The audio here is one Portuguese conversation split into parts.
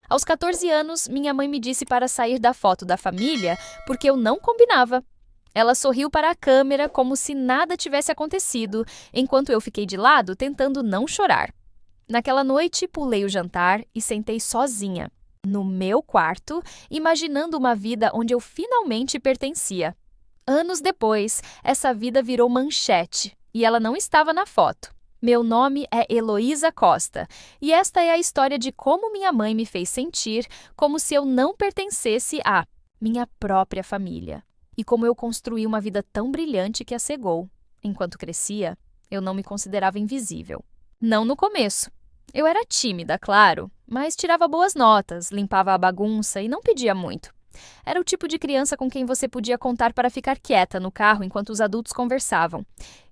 Aos 14 anos, minha mãe me disse para sair da foto da família porque eu não combinava. Ela sorriu para a câmera como se nada tivesse acontecido, enquanto eu fiquei de lado tentando não chorar. Naquela noite, pulei o jantar e sentei sozinha, no meu quarto, imaginando uma vida onde eu finalmente pertencia. Anos depois, essa vida virou manchete e ela não estava na foto. Meu nome é Heloísa Costa e esta é a história de como minha mãe me fez sentir como se eu não pertencesse à minha própria família. E como eu construí uma vida tão brilhante que a cegou. Enquanto crescia, eu não me considerava invisível. Não no começo. Eu era tímida, claro, mas tirava boas notas, limpava a bagunça e não pedia muito. Era o tipo de criança com quem você podia contar para ficar quieta no carro enquanto os adultos conversavam.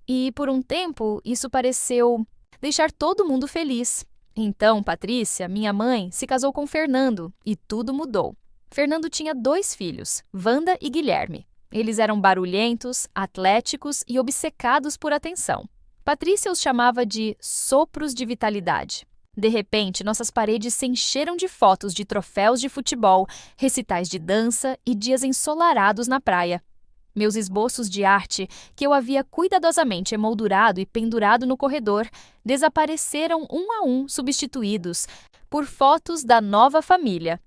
E, por um tempo, isso pareceu deixar todo mundo feliz. Então, Patrícia, minha mãe, se casou com Fernando e tudo mudou. Fernando tinha 2 filhos, Wanda e Guilherme. Eles eram barulhentos, atléticos e obcecados por atenção. Patrícia os chamava de sopros de vitalidade. De repente, nossas paredes se encheram de fotos de troféus de futebol, recitais de dança e dias ensolarados na praia. Meus esboços de arte, que eu havia cuidadosamente emoldurado e pendurado no corredor, desapareceram um a um, substituídos por fotos da nova família.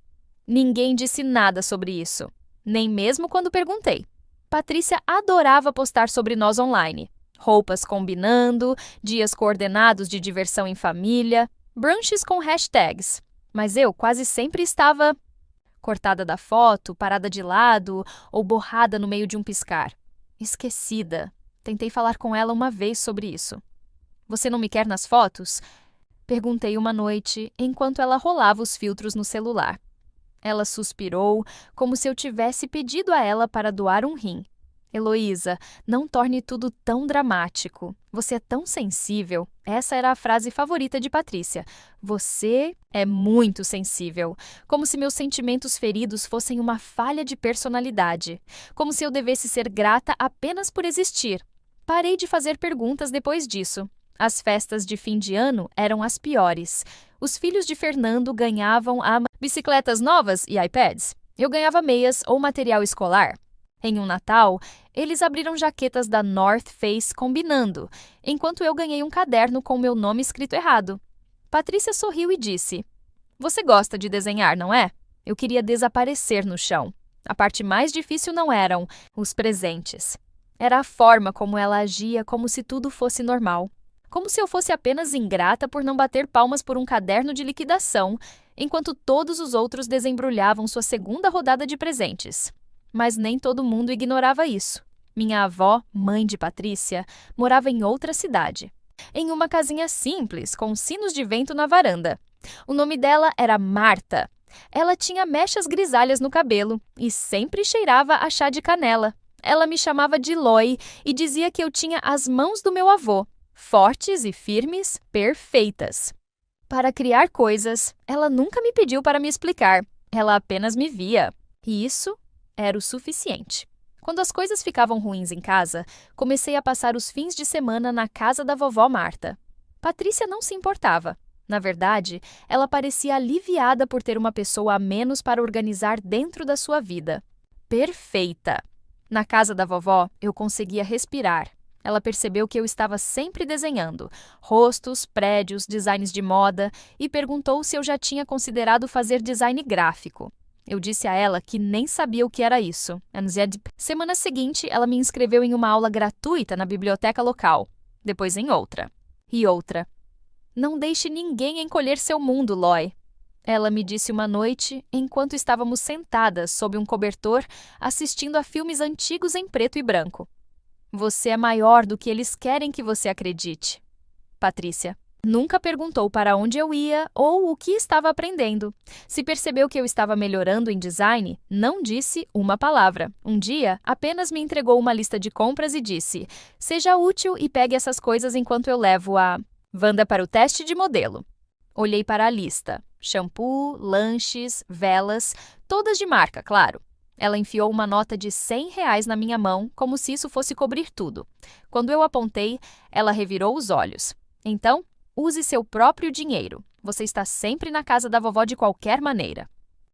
Ninguém disse nada sobre isso, nem mesmo quando perguntei. Patrícia adorava postar sobre nós online. Roupas combinando, dias coordenados de diversão em família, brunches com hashtags. Mas eu quase sempre estava cortada da foto, parada de lado ou borrada no meio de um piscar. Esquecida. Tentei falar com ela uma vez sobre isso. Você não me quer nas fotos? Perguntei uma noite, enquanto ela rolava os filtros no celular. Ela suspirou, como se eu tivesse pedido a ela para doar um rim. Heloísa, não torne tudo tão dramático. Você é tão sensível. Essa era a frase favorita de Patrícia. Você é muito sensível. Como se meus sentimentos feridos fossem uma falha de personalidade. Como se eu devesse ser grata apenas por existir. Parei de fazer perguntas depois disso. As festas de fim de ano eram as piores. Os filhos de Fernando ganhavam bicicletas novas e iPads. Eu ganhava meias ou material escolar. Em um Natal, eles abriram jaquetas da North Face combinando, enquanto eu ganhei um caderno com meu nome escrito errado. Patrícia sorriu e disse: Você gosta de desenhar, não é? Eu queria desaparecer no chão. A parte mais difícil não eram os presentes. Era a forma como ela agia, como se tudo fosse normal. Como se eu fosse apenas ingrata por não bater palmas por um caderno de liquidação, enquanto todos os outros desembrulhavam sua segunda rodada de presentes. Mas nem todo mundo ignorava isso. Minha avó, mãe de Patrícia, morava em outra cidade. Em uma casinha simples, com sinos de vento na varanda. O nome dela era Marta. Ela tinha mechas grisalhas no cabelo e sempre cheirava a chá de canela. Ela me chamava de Loi e dizia que eu tinha as mãos do meu avô, fortes e firmes, perfeitas. Para criar coisas, ela nunca me pediu para me explicar. Ela apenas me via. E isso era o suficiente. Quando as coisas ficavam ruins em casa, comecei a passar os fins de semana na casa da vovó Marta. Patrícia não se importava. Na verdade, ela parecia aliviada por ter uma pessoa a menos para organizar dentro da sua vida. Perfeita! Na casa da vovó, eu conseguia respirar. Ela percebeu que eu estava sempre desenhando rostos, prédios, designs de moda e perguntou se eu já tinha considerado fazer design gráfico. Eu disse a ela que nem sabia o que era isso. Semana seguinte, ela me inscreveu em uma aula gratuita na biblioteca local. Depois em outra. E outra. Não deixe ninguém encolher seu mundo, Loi. Ela me disse uma noite, enquanto estávamos sentadas sob um cobertor, assistindo a filmes antigos em preto e branco. Você é maior do que eles querem que você acredite. Patrícia. Nunca perguntou para onde eu ia ou o que estava aprendendo. Se percebeu que eu estava melhorando em design, não disse uma palavra. Um dia, apenas me entregou uma lista de compras e disse: Seja útil e pegue essas coisas enquanto eu levo a Wanda para o teste de modelo. Olhei para a lista. Shampoo, lanches, velas, todas de marca, claro. Ela enfiou uma nota de R$ 100 na minha mão, como se isso fosse cobrir tudo. Quando eu apontei, ela revirou os olhos. Então, use seu próprio dinheiro. Você está sempre na casa da vovó de qualquer maneira.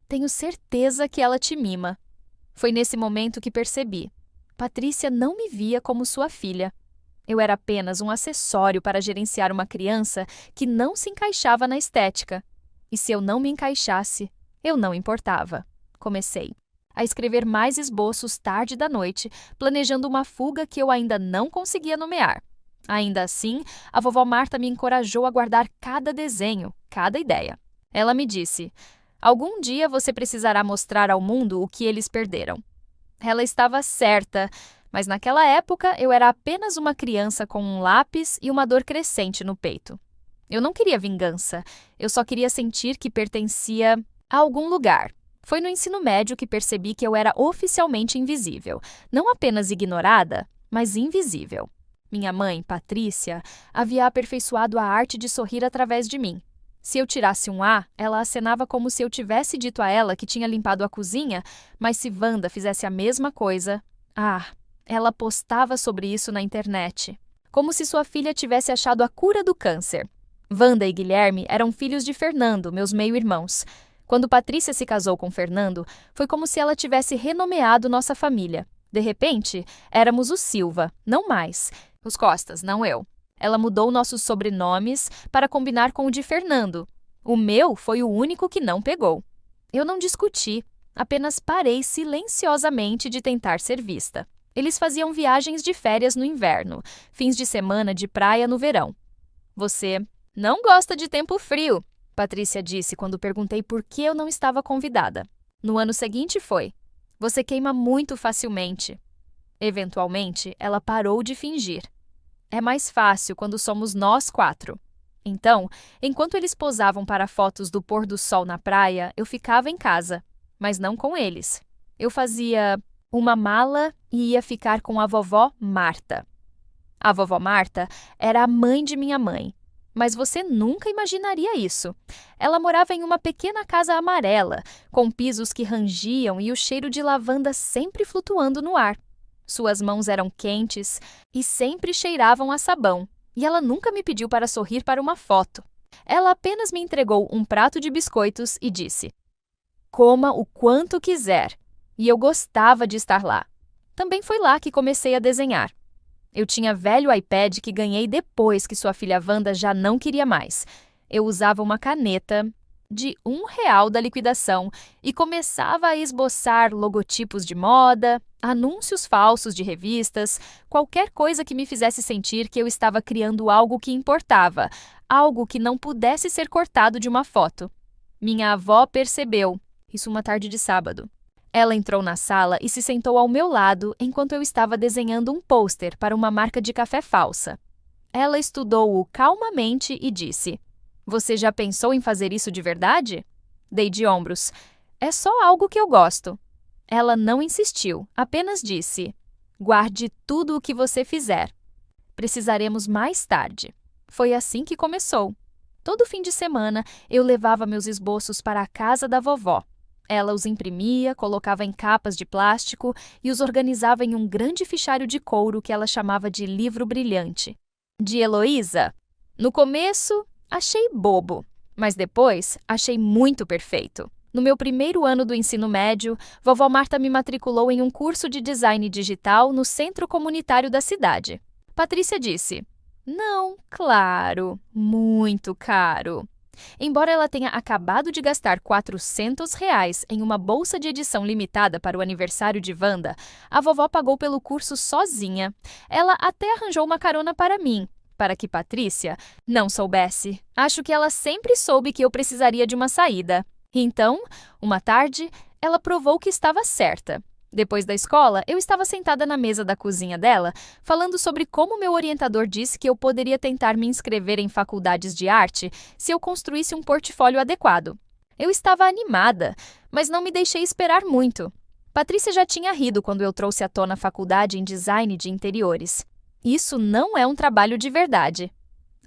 Tenho certeza que ela te mima. Foi nesse momento que percebi. Patrícia não me via como sua filha. Eu era apenas um acessório para gerenciar uma criança que não se encaixava na estética. E se eu não me encaixasse, eu não importava. Comecei a escrever mais esboços tarde da noite, planejando uma fuga que eu ainda não conseguia nomear. Ainda assim, a vovó Marta me encorajou a guardar cada desenho, cada ideia. Ela me disse: algum dia você precisará mostrar ao mundo o que eles perderam. Ela estava certa, mas naquela época eu era apenas uma criança com um lápis e uma dor crescente no peito. Eu não queria vingança, eu só queria sentir que pertencia a algum lugar. Foi no ensino médio que percebi que eu era oficialmente invisível, não apenas ignorada, mas invisível. Minha mãe, Patrícia, havia aperfeiçoado a arte de sorrir através de mim. Se eu tirasse um A, ela acenava como se eu tivesse dito a ela que tinha limpado a cozinha, mas se Wanda fizesse a mesma coisa, ela postava sobre isso na internet. Como se sua filha tivesse achado a cura do câncer. Wanda e Guilherme eram filhos de Fernando, meus meio-irmãos. Quando Patrícia se casou com Fernando, foi como se ela tivesse renomeado nossa família. De repente, éramos os Silva, não mais. Os Costas, não eu. Ela mudou nossos sobrenomes para combinar com o de Fernando. O meu foi o único que não pegou. Eu não discuti, apenas parei silenciosamente de tentar ser vista. Eles faziam viagens de férias no inverno, fins de semana de praia no verão. Você não gosta de tempo frio, Patrícia disse quando perguntei por que eu não estava convidada. No ano seguinte foi: você queima muito facilmente. Eventualmente, ela parou de fingir. É mais fácil quando somos nós 4. Então, enquanto eles posavam para fotos do pôr do sol na praia, eu ficava em casa, mas não com eles. Eu fazia uma mala e ia ficar com a vovó Marta. A vovó Marta era a mãe de minha mãe, mas você nunca imaginaria isso. Ela morava em uma pequena casa amarela, com pisos que rangiam e o cheiro de lavanda sempre flutuando no ar. Suas mãos eram quentes e sempre cheiravam a sabão, e ela nunca me pediu para sorrir para uma foto. Ela apenas me entregou um prato de biscoitos e disse: coma o quanto quiser. E eu gostava de estar lá. Também foi lá que comecei a desenhar. Eu tinha velho iPad que ganhei depois que sua filha Wanda já não queria mais. Eu usava uma caneta de R$ 1 da liquidação e começava a esboçar logotipos de moda, anúncios falsos de revistas, qualquer coisa que me fizesse sentir que eu estava criando algo que importava, algo que não pudesse ser cortado de uma foto. Minha avó percebeu, isso uma tarde de sábado. Ela entrou na sala e se sentou ao meu lado enquanto eu estava desenhando um pôster para uma marca de café falsa. Ela estudou-o calmamente e disse: você já pensou em fazer isso de verdade? Dei de ombros. É só algo que eu gosto. Ela não insistiu, apenas disse: guarde tudo o que você fizer. Precisaremos mais tarde. Foi assim que começou. Todo fim de semana, eu levava meus esboços para a casa da vovó. Ela os imprimia, colocava em capas de plástico e os organizava em um grande fichário de couro que ela chamava de livro brilhante. De Heloísa? No começo, achei bobo, mas depois achei muito perfeito. No meu primeiro ano do ensino médio, vovó Marta me matriculou em um curso de design digital no centro comunitário da cidade. Patrícia disse: não, claro, muito caro. Embora ela tenha acabado de gastar R$ 400 em uma bolsa de edição limitada para o aniversário de Wanda, a vovó pagou pelo curso sozinha. Ela até arranjou uma carona para mim, para que Patrícia não soubesse. Acho que ela sempre soube que eu precisaria de uma saída. Então, uma tarde, ela provou que estava certa. Depois da escola, eu estava sentada na mesa da cozinha dela, falando sobre como meu orientador disse que eu poderia tentar me inscrever em faculdades de arte se eu construísse um portfólio adequado. Eu estava animada, mas não me deixei esperar muito. Patrícia já tinha rido quando eu trouxe à tona a faculdade em design de interiores. Isso não é um trabalho de verdade.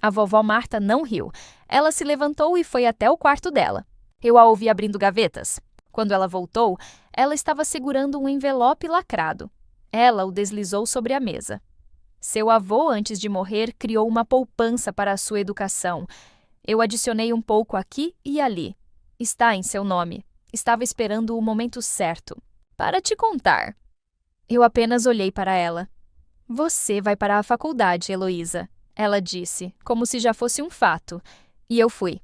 A vovó Marta não riu. Ela se levantou e foi até o quarto dela. Eu a ouvi abrindo gavetas. Quando ela voltou, ela estava segurando um envelope lacrado. Ela o deslizou sobre a mesa. Seu avô, antes de morrer, criou uma poupança para a sua educação. Eu adicionei um pouco aqui e ali. Está em seu nome. Estava esperando o momento certo. Para te contar. Eu apenas olhei para ela. Você vai para a faculdade, Heloísa, ela disse, como se já fosse um fato. E eu fui.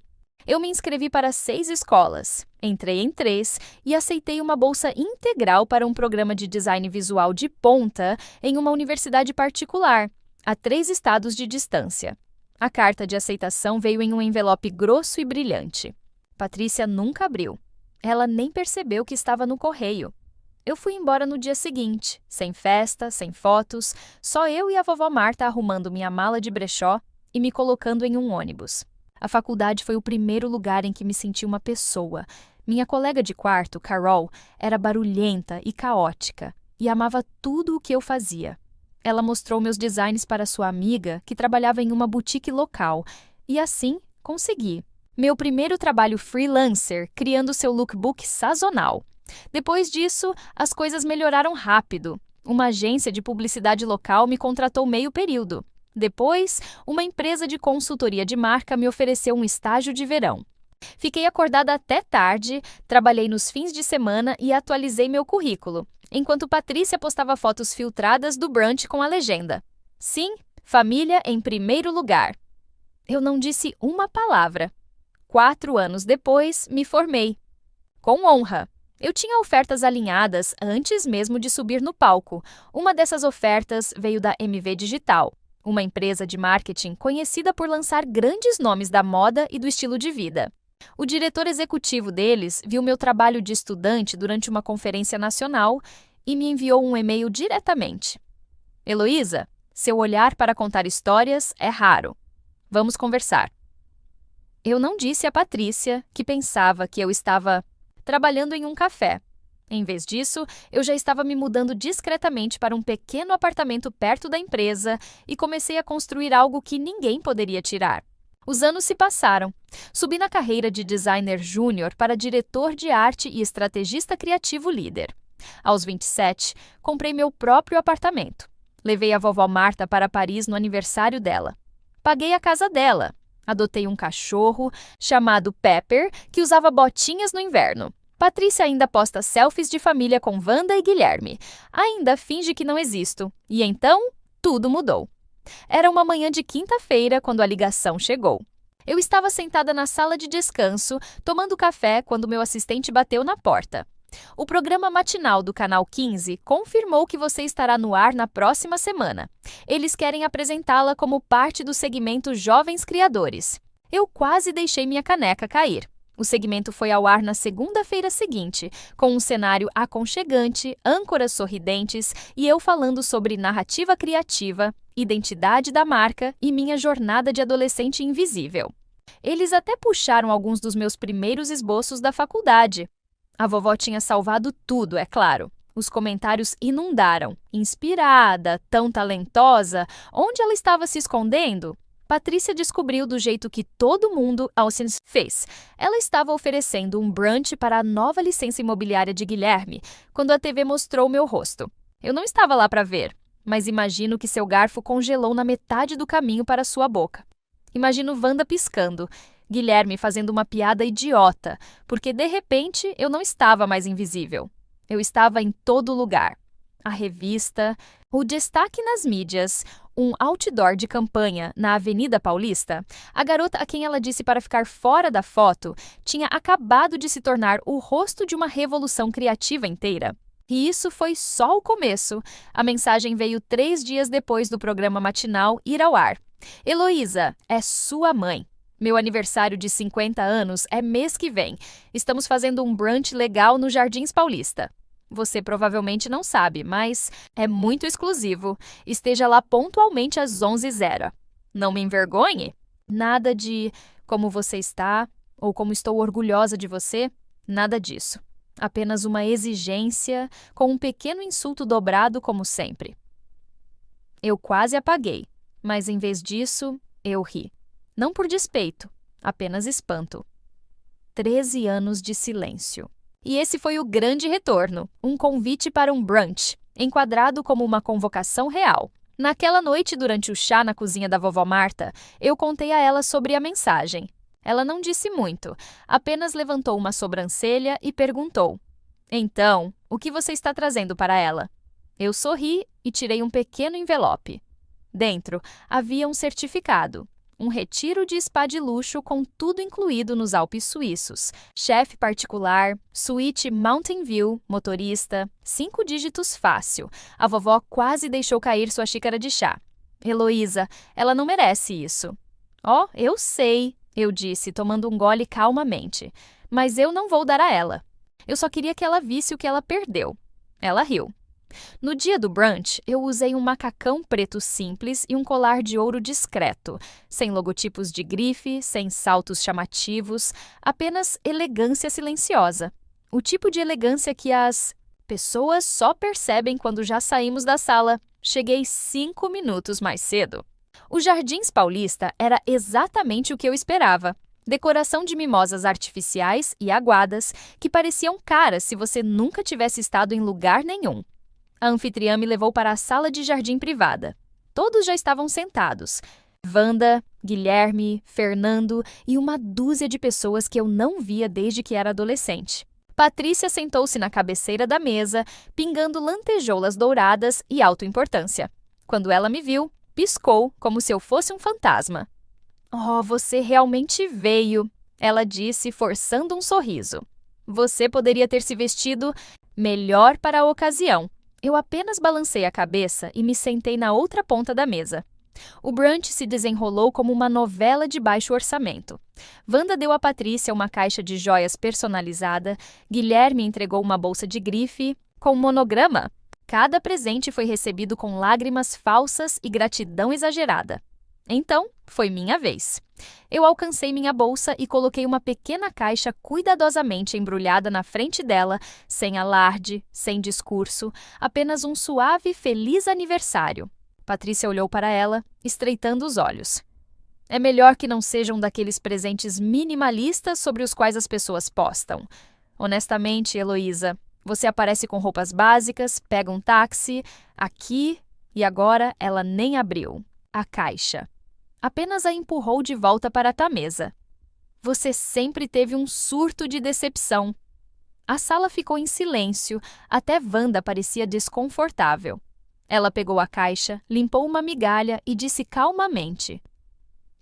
Eu me inscrevi para 6 escolas, entrei em 3 e aceitei uma bolsa integral para um programa de design visual de ponta em uma universidade particular, a 3 estados de distância. A carta de aceitação veio em um envelope grosso e brilhante. Patrícia nunca abriu. Ela nem percebeu que estava no correio. Eu fui embora no dia seguinte, sem festa, sem fotos, só eu e a vovó Marta arrumando minha mala de brechó e me colocando em um ônibus. A faculdade foi o primeiro lugar em que me senti uma pessoa. Minha colega de quarto, Carol, era barulhenta e caótica e amava tudo o que eu fazia. Ela mostrou meus designs para sua amiga, que trabalhava em uma boutique local, e assim consegui. Meu primeiro trabalho freelancer, criando seu lookbook sazonal. Depois disso, as coisas melhoraram rápido. Uma agência de publicidade local me contratou meio período. Depois, uma empresa de consultoria de marca me ofereceu um estágio de verão. Fiquei acordada até tarde, trabalhei nos fins de semana e atualizei meu currículo, enquanto Patrícia postava fotos filtradas do brunch com a legenda: "Sim, família em primeiro lugar." Eu não disse uma palavra. 4 anos depois, me formei. Com honra. Eu tinha ofertas alinhadas antes mesmo de subir no palco. Uma dessas ofertas veio da MV Digital, uma empresa de marketing conhecida por lançar grandes nomes da moda e do estilo de vida. O diretor executivo deles viu meu trabalho de estudante durante uma conferência nacional e me enviou um e-mail diretamente. "Heloísa, seu olhar para contar histórias é raro. Vamos conversar." Eu não disse a Patrícia, que pensava que eu estava trabalhando em um café. Em vez disso, eu já estava me mudando discretamente para um pequeno apartamento perto da empresa e comecei a construir algo que ninguém poderia tirar. Os anos se passaram. Subi na carreira de designer júnior para diretor de arte e estrategista criativo líder. Aos 27, comprei meu próprio apartamento. Levei a vovó Marta para Paris no aniversário dela. Paguei a casa dela. Adotei um cachorro chamado Pepper, que usava botinhas no inverno. Patrícia ainda posta selfies de família com Wanda e Guilherme. Ainda finge que não existo. E então, tudo mudou. Era uma manhã de quinta-feira quando a ligação chegou. Eu estava sentada na sala de descanso, tomando café, quando meu assistente bateu na porta. "O programa matinal do Canal 15 confirmou que você estará no ar na próxima semana. Eles querem apresentá-la como parte do segmento Jovens Criadores." Eu quase deixei minha caneca cair. O segmento foi ao ar na segunda-feira seguinte, com um cenário aconchegante, âncoras sorridentes e eu falando sobre narrativa criativa, identidade da marca e minha jornada de adolescente invisível. Eles até puxaram alguns dos meus primeiros esboços da faculdade. A vovó tinha salvado tudo, é claro. Os comentários inundaram. "Inspirada, tão talentosa, onde ela estava se escondendo?" Patrícia descobriu do jeito que todo mundo ao se fez. Ela estava oferecendo um brunch para a nova licença imobiliária de Guilherme, quando a TV mostrou meu rosto. Eu não estava lá para ver, mas imagino que seu garfo congelou na metade do caminho para sua boca. Imagino Wanda piscando, Guilherme fazendo uma piada idiota, porque de repente eu não estava mais invisível. Eu estava em todo lugar. A revista, o destaque nas mídias, um outdoor de campanha na Avenida Paulista. A garota a quem ela disse para ficar fora da foto tinha acabado de se tornar o rosto de uma revolução criativa inteira. E isso foi só o começo. A mensagem veio 3 dias depois do programa matinal ir ao ar. "Heloísa, é sua mãe. Meu aniversário de 50 anos é mês que vem. Estamos fazendo um brunch legal no Jardins Paulista. Você provavelmente não sabe, mas é muito exclusivo. Esteja lá pontualmente às 11h. Não me envergonhe? Nada de como você está ou como estou orgulhosa de você. Nada disso. Apenas uma exigência com um pequeno insulto dobrado como sempre." Eu quase apaguei, mas em vez disso, eu ri. Não por despeito, apenas espanto. 13 anos de silêncio. E esse foi o grande retorno, um convite para um brunch, enquadrado como uma convocação real. Naquela noite, durante o chá na cozinha da vovó Marta, eu contei a ela sobre a mensagem. Ela não disse muito, apenas levantou uma sobrancelha e perguntou: Então, o que você está trazendo para ela? Eu sorri e tirei um pequeno envelope. Dentro havia um certificado. Um retiro de spa de luxo com tudo incluído nos Alpes suíços. Chefe particular, suíte Mountain View, motorista, 5 dígitos fácil. A vovó quase deixou cair sua xícara de chá. Heloísa, ela não merece isso. Oh, eu sei, eu disse, tomando um gole calmamente. Mas eu não vou dar a ela. Eu só queria que ela visse o que ela perdeu. Ela riu. No dia do brunch, eu usei um macacão preto simples e um colar de ouro discreto, sem logotipos de grife, sem saltos chamativos, apenas elegância silenciosa. O tipo de elegância que as pessoas só percebem quando já saímos da sala. Cheguei 5 minutos mais cedo. O Jardins Paulista era exatamente o que eu esperava. Decoração de mimosas artificiais e aguadas que pareciam caras se você nunca tivesse estado em lugar nenhum. A anfitriã me levou para a sala de jardim privada. Todos já estavam sentados. Wanda, Guilherme, Fernando e uma dúzia de pessoas que eu não via desde que era adolescente. Patrícia sentou-se na cabeceira da mesa, pingando lantejoulas douradas e autoimportância. Quando ela me viu, piscou como se eu fosse um fantasma. Oh, você realmente veio, ela disse, forçando um sorriso. Você poderia ter se vestido melhor para a ocasião. Eu apenas balancei a cabeça e me sentei na outra ponta da mesa. O brunch se desenrolou como uma novela de baixo orçamento. Wanda deu a Patrícia uma caixa de joias personalizada, Guilherme entregou uma bolsa de grife com monograma. Cada presente foi recebido com lágrimas falsas e gratidão exagerada. Então, foi minha vez. Eu alcancei minha bolsa e coloquei uma pequena caixa cuidadosamente embrulhada na frente dela, sem alarde, sem discurso, apenas um suave feliz aniversário. Patrícia olhou para ela, estreitando os olhos. É melhor que não seja um daqueles presentes minimalistas sobre os quais as pessoas postam. Honestamente, Heloísa, você aparece com roupas básicas, pega um táxi, aqui, e agora ela nem abriu a caixa. Apenas a empurrou de volta para a mesa. Você sempre teve um surto de decepção. A sala ficou em silêncio, até Wanda parecia desconfortável. Ela pegou a caixa, limpou uma migalha e disse calmamente: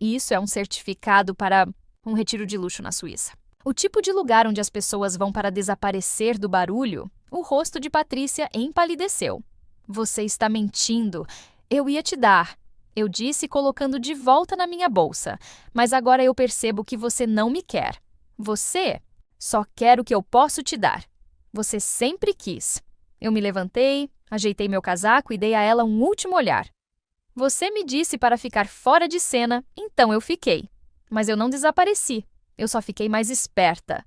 Isso é um certificado para um retiro de luxo na Suíça. O tipo de lugar onde as pessoas vão para desaparecer do barulho. O rosto de Patrícia empalideceu. Você está mentindo. Eu ia te dar. Eu disse colocando de volta na minha bolsa, mas agora eu percebo que você não me quer. Você só quer o que eu posso te dar. Você sempre quis. Eu me levantei, ajeitei meu casaco e dei a ela um último olhar. Você me disse para ficar fora de cena, então eu fiquei. Mas eu não desapareci, eu só fiquei mais esperta.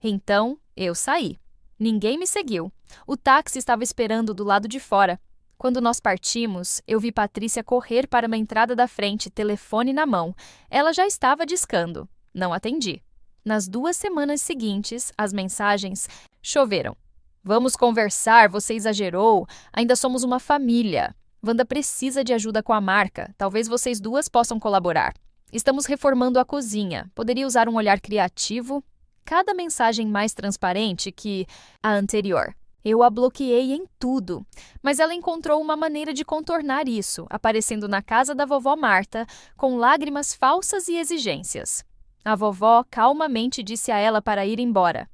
Então, eu saí. Ninguém me seguiu. O táxi estava esperando do lado de fora. Quando nós partimos, eu vi Patrícia correr para uma entrada da frente, telefone na mão. Ela já estava discando. Não atendi. Nas 2 semanas seguintes, as mensagens choveram. Vamos conversar, você exagerou. Ainda somos uma família. Wanda precisa de ajuda com a marca. Talvez vocês duas possam colaborar. Estamos reformando a cozinha. Poderia usar um olhar criativo? Cada mensagem mais transparente que a anterior. Eu a bloqueei em tudo, mas ela encontrou uma maneira de contornar isso, aparecendo na casa da vovó Marta, com lágrimas falsas e exigências. A vovó calmamente disse a ela para ir embora.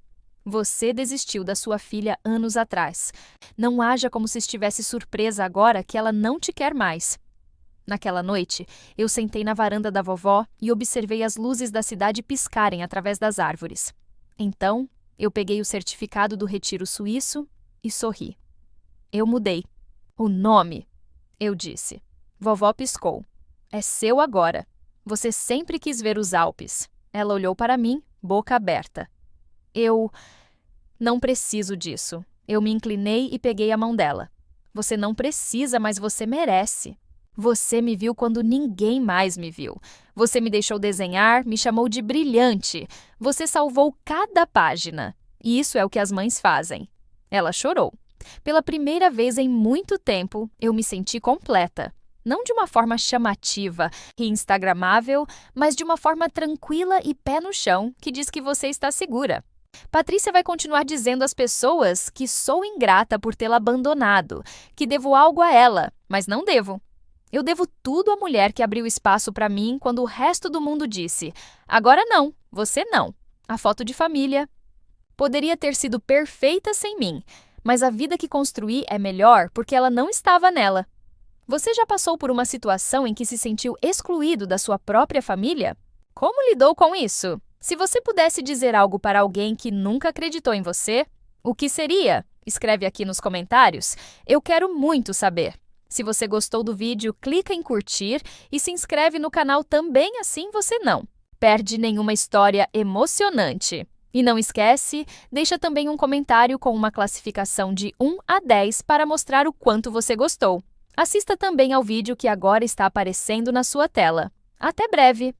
Você desistiu da sua filha anos atrás. Não haja como se estivesse surpresa agora que ela não te quer mais. Naquela noite, eu sentei na varanda da vovó e observei as luzes da cidade piscarem através das árvores. Então, eu peguei o certificado do retiro suíço e sorri. Eu mudei. O nome, eu disse. Vovó piscou. É seu agora. Você sempre quis ver os Alpes. Ela olhou para mim, boca aberta. Eu não preciso disso. Eu me inclinei e peguei a mão dela. Você não precisa, mas você merece. Você me viu quando ninguém mais me viu. Você me deixou desenhar, me chamou de brilhante. Você salvou cada página. E isso é o que as mães fazem. Ela chorou. Pela primeira vez em muito tempo, eu me senti completa. Não de uma forma chamativa e instagramável, mas de uma forma tranquila e pé no chão, que diz que você está segura. Patrícia vai continuar dizendo às pessoas que sou ingrata por tê-la abandonado, que devo algo a ela, mas não devo. Eu devo tudo à mulher que abriu espaço para mim quando o resto do mundo disse: agora não, você não. A foto de família. Poderia ter sido perfeita sem mim, mas a vida que construí é melhor porque ela não estava nela. Você já passou por uma situação em que se sentiu excluído da sua própria família? Como lidou com isso? Se você pudesse dizer algo para alguém que nunca acreditou em você, o que seria? Escreve aqui nos comentários. Eu quero muito saber. Se você gostou do vídeo, clica em curtir e se inscreve no canal também, assim você não perde nenhuma história emocionante. E não esquece, deixa também um comentário com uma classificação de 1 a 10 para mostrar o quanto você gostou. Assista também ao vídeo que agora está aparecendo na sua tela. Até breve!